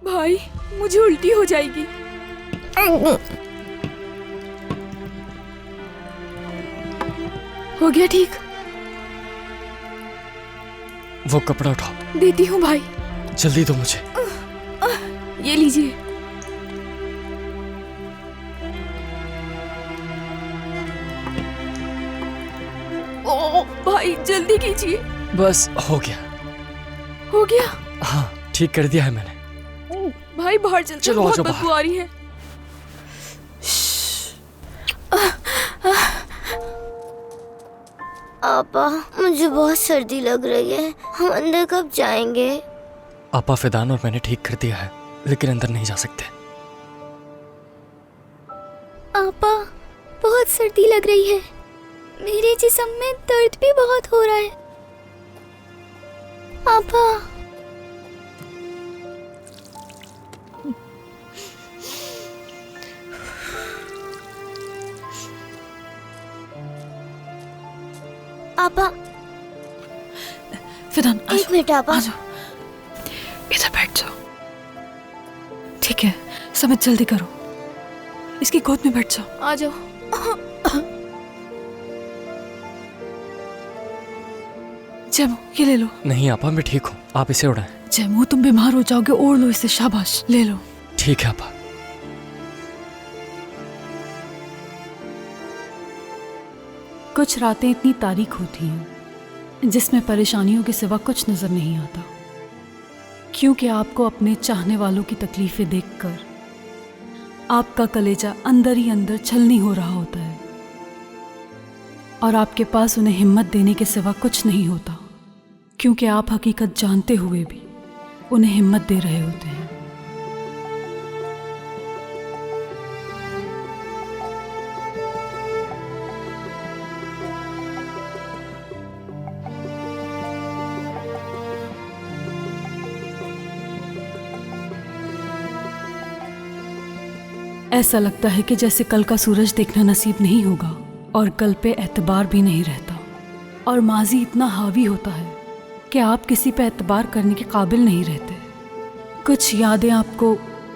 भाई मुझे उल्टी हो जाएगी। हो गया ठीक? वो कपड़ा उठाओ। देती हूँ भाई। जल्दी दो मुझे। ये लीजिए। ओ भाई जल्दी कीजिए। बस हो गया। हो गया? हाँ ठीक कर दिया है मैंने। भाई बाहर चलते हैं, चलो, बहुत आजो बदबू आ रही है। आपा मुझे बहुत सर्दी लग रही है, हम अंदर कब जाएंगे? आपा फिदान और मैंने ठीक कर दिया है, लेकिन अंदर नहीं जा सकते। आपा बहुत सर्दी लग रही है, मेरे जिस्म में दर्द भी बहुत हो रहा है। आपा आपा फिदान एक मिनट आपा। आ जाओ, इधर बैठ जाओ। ठीक है समझ, जल्दी करो, इसकी गोद में बैठ जाओ। आ जाओ। जैमू ये ले लो। नहीं आपा मैं ठीक हूँ, आप इसे उड़ाएं। जैमू तुम बीमार हो जाओगे, ओढ़ लो इसे। शाबाश, ले लो। ठीक है आपा। कुछ रातें इतनी तारीक होती हैं जिसमें परेशानियों के सिवा कुछ नजर नहीं आता, क्योंकि आपको अपने चाहने वालों की तकलीफें देखकर आपका कलेजा अंदर ही अंदर छलनी हो रहा होता है और आपके पास उन्हें हिम्मत देने के सिवा कुछ नहीं होता, क्योंकि आप हकीकत जानते हुए भी उन्हें हिम्मत दे रहे होते हैं। ऐसा लगता है कि जैसे कल का सूरज देखना नसीब नहीं होगा और कल पे एतबार भी नहीं रहता, और माजी इतना हावी होता है कि आप किसी पे एतबार करने के काबिल नहीं रहते। कुछ यादें आपको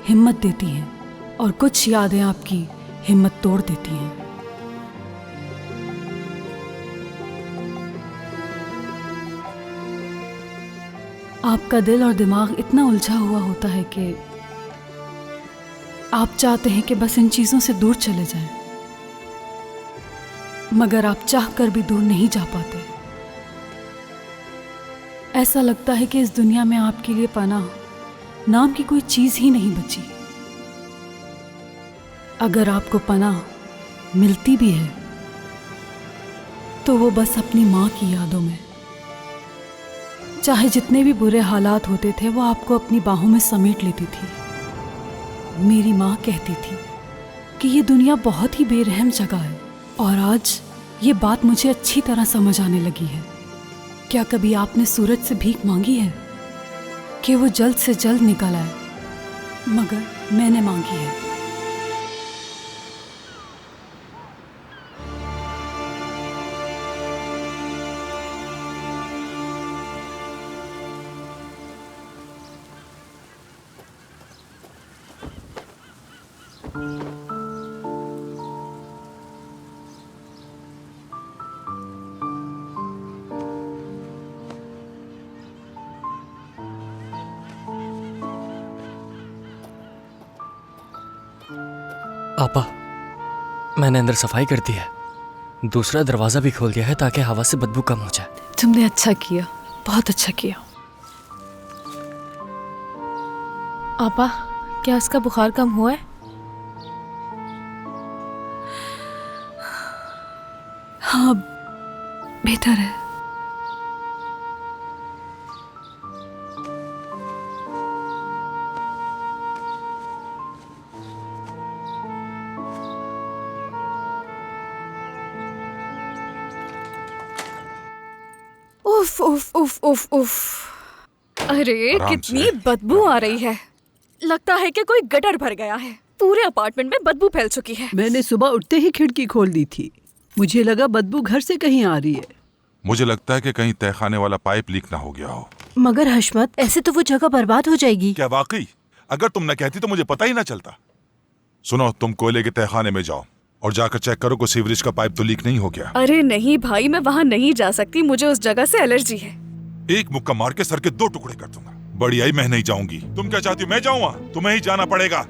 हिम्मत देती हैं और कुछ यादें आपकी हिम्मत तोड़ देती हैं। आपका दिल और दिमाग इतना उलझा हुआ होता है कि आप चाहते हैं कि बस इन चीजों से दूर चले जाएं, मगर आप चाहकर भी दूर नहीं जा पाते। ऐसा लगता है कि इस दुनिया में आपके लिए पनाह नाम की कोई चीज ही नहीं बची। अगर आपको पनाह मिलती भी है तो वो बस अपनी माँ की यादों में। चाहे जितने भी बुरे हालात होते थे वो आपको अपनी बाहों में समेट लेती थी। मेरी माँ कहती थी कि ये दुनिया बहुत ही बेरहम जगह है, और आज ये बात मुझे अच्छी तरह समझ आने लगी है। क्या कभी आपने सूरज से भीख मांगी है कि वो जल्द से जल्द निकल आए? मगर मैंने मांगी है। आपा मैंने अंदर सफाई कर दी है, दूसरा दरवाजा भी खोल दिया है ताकि हवा से बदबू कम हो जाए। तुमने अच्छा किया, बहुत अच्छा किया। आपा क्या उसका बुखार कम हुआ है? हाँ बेहतर है। उफ उफ उफ उफ उफ। अरे कितनी बदबू आ रही है, लगता है कि कोई गटर भर गया है। पूरे अपार्टमेंट में बदबू फैल चुकी है। मैंने सुबह उठते ही खिड़की खोल दी थी, मुझे लगा बदबू घर से कहीं आ रही है। मुझे लगता है कि कहीं तहखाने वाला पाइप लीक ना हो गया हो। मगर हशमत, ऐसे तो वो जगह बर्बाद हो जाएगी। क्या वाकई? अगर तुम न कहती तो मुझे पता ही ना चलता। सुनो, तुम कोयले के तहखाने में जाओ और जाकर चेक करो कि सीवरेज का पाइप तो लीक नहीं हो गया। अरे नहीं भाई, मैं वहाँ नहीं जा सकती, मुझे उस जगह से एलर्जी है। एक मुक्का मार के सर के 2 टुकड़े कर दूंगा। बड़ी आई, मैं नहीं जाऊंगी। तुम क्या चाहती हो मैं जाऊँ वहाँ? तुम्हें ही जाना पड़ेगा।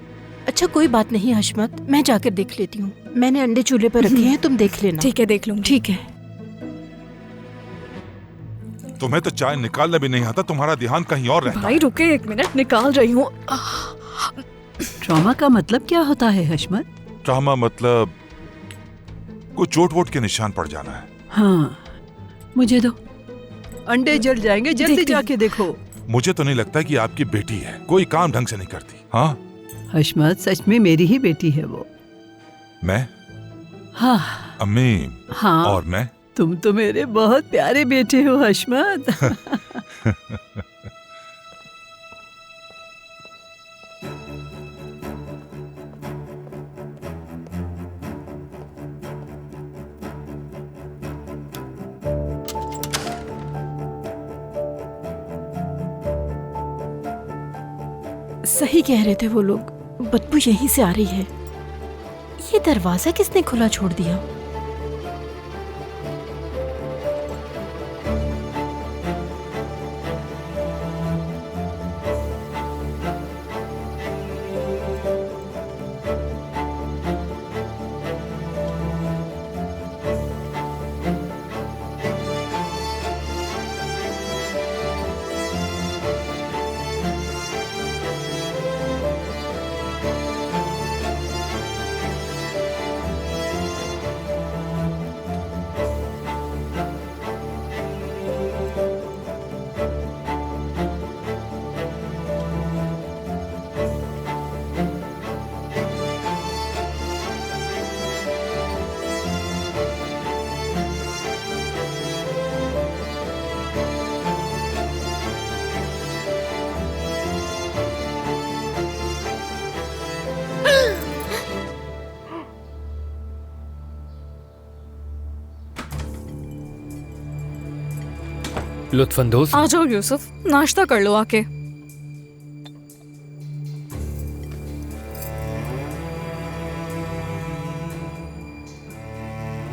अच्छा कोई बात नहीं हशमत, मैं जाकर देख लेती हूँ। मैंने अंडे चूल्हे पर रखे हैं, तुम देख लेना। ठीक है, देख लूंगी। ठीक है। तुम्हें तो चाय निकालना भी नहीं आता, तुम्हारा ध्यान कहीं और रहता भाई है। रुके 1 मिनट, निकाल रही हूँ। ट्रॉमा का मतलब क्या होता है हशमत? ट्रॉमा मतलब कोई चोट वोट के निशान पड़ जाना है। हाँ, मुझे दो। अंडे जल जाएंगे, जल्दी देखती हूँ। जाके देखो। मुझे तो नहीं लगता कि आपकी बेटी है, कोई काम ढंग से नहीं करती। हाँ, हशमत सच में मेरी ही बेटी है वो। मैं, हाँ अम्मी हाँ, और मैं। तुम तो मेरे बहुत प्यारे बेटे हो हशमत। सही कह रहे थे वो लोग, बदबू यहीं से आ रही है। ये दरवाजा किसने खुला छोड़ दिया? लुत्फानंदोज। आ जाओ यूसुफ, नाश्ता कर लो आके।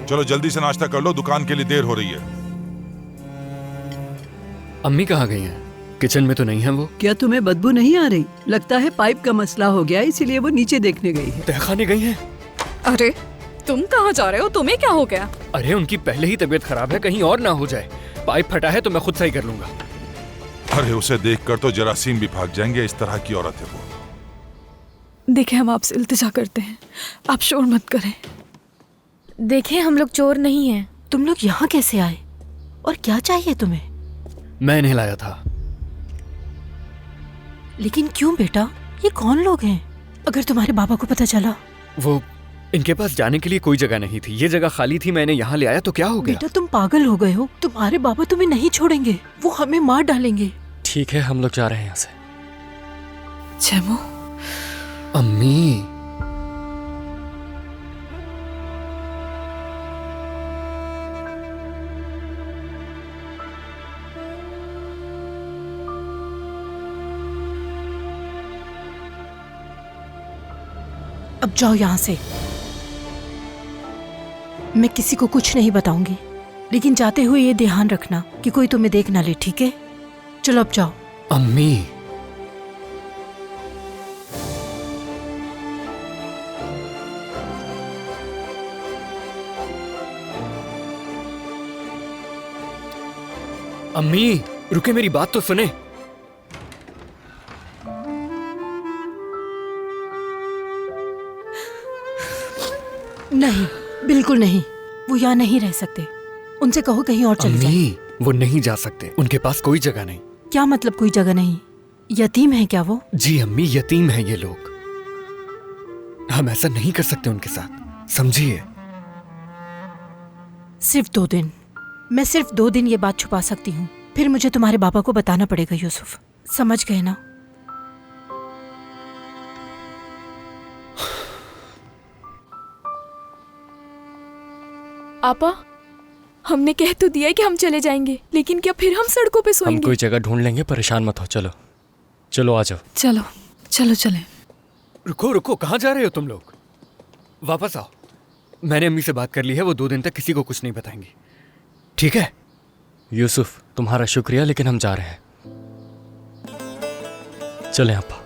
चलो जल्दी से नाश्ता कर लो, दुकान के लिए देर हो रही है। अम्मी कहाँ गई हैं? किचन में तो नहीं है वो। क्या तुम्हें बदबू नहीं आ रही? लगता है पाइप का मसला हो गया, इसीलिए वो नीचे देखने गई है। तहखाने गई हैं? अरे तुम कहाँ जा रहे हो? तुम्हें क्या हो गया? अरे उनकी पहले ही तबीयत खराब है, कहीं और ना हो जाए। पाइप फटा है तो मैं खुद सही कर लूंगा। अरे उसे देखकर तो जरासीम भी भाग जाएंगे, इस तरह की औरत है वो। देखें, हम आपसे इल्तिजा करते हैं, आप शोर मत करें। देखें, हम लोग चोर नहीं हैं। तुम लोग यहाँ कैसे आए और क्या चाहिए तुम्हें? मैं इन्हें लाया था। लेकिन क्यों बेटा, ये कौन लोग हैं? अगर तुम्हारे बाबा को पता चला? वो इनके पास जाने के लिए कोई जगह नहीं थी, ये जगह खाली थी, मैंने यहाँ ले आया तो क्या हो गया? बेटा तुम पागल हो गए हो, तुम्हारे बाबा तुम्हें नहीं छोड़ेंगे, वो हमें मार डालेंगे। ठीक है, हम लोग जा रहे हैं यहाँ से। जैमो, अम्मी, अब जाओ यहाँ से। मैं किसी को कुछ नहीं बताऊंगी, लेकिन जाते हुए ये ध्यान रखना कि कोई तुम्हें देख ना ले, ठीक है? चलो अब जाओ। अम्मी, अम्मी रुके, मेरी बात तो सुने। नहीं, बिल्कुल नहीं, वो यहाँ नहीं रह सकते। उनसे कहो कहीं और चले जाए। अम्मी, वो नहीं जा सकते, उनके पास कोई जगह नहीं। क्या मतलब कोई जगह नहीं? यतीम है क्या वो? जी अम्मी, यतीम है ये लोग। हम ऐसा नहीं कर सकते उनके साथ, समझिए। सिर्फ 2 दिन, मैं सिर्फ 2 दिन ये बात छुपा सकती हूँ, फिर मुझे तुम्हारे बाबा को बताना पड़ेगा यूसुफ, समझ गए ना? आपा, हमने कह तो दिया कि हम चले जाएंगे, लेकिन क्या फिर हम सड़कों पे हम सोएंगे? कोई जगह ढूंढ लेंगे, परेशान मत हो। चलो चलो, आ जाओ। चलो। चलो चलें। रुको रुको, कहाँ जा रहे हो तुम लोग? वापस आओ। मैंने अम्मी से बात कर ली है, वो 2 दिन तक किसी को कुछ नहीं बताएंगी, ठीक है? यूसुफ, तुम्हारा शुक्रिया, लेकिन हम जा रहे हैं। चलें आपा।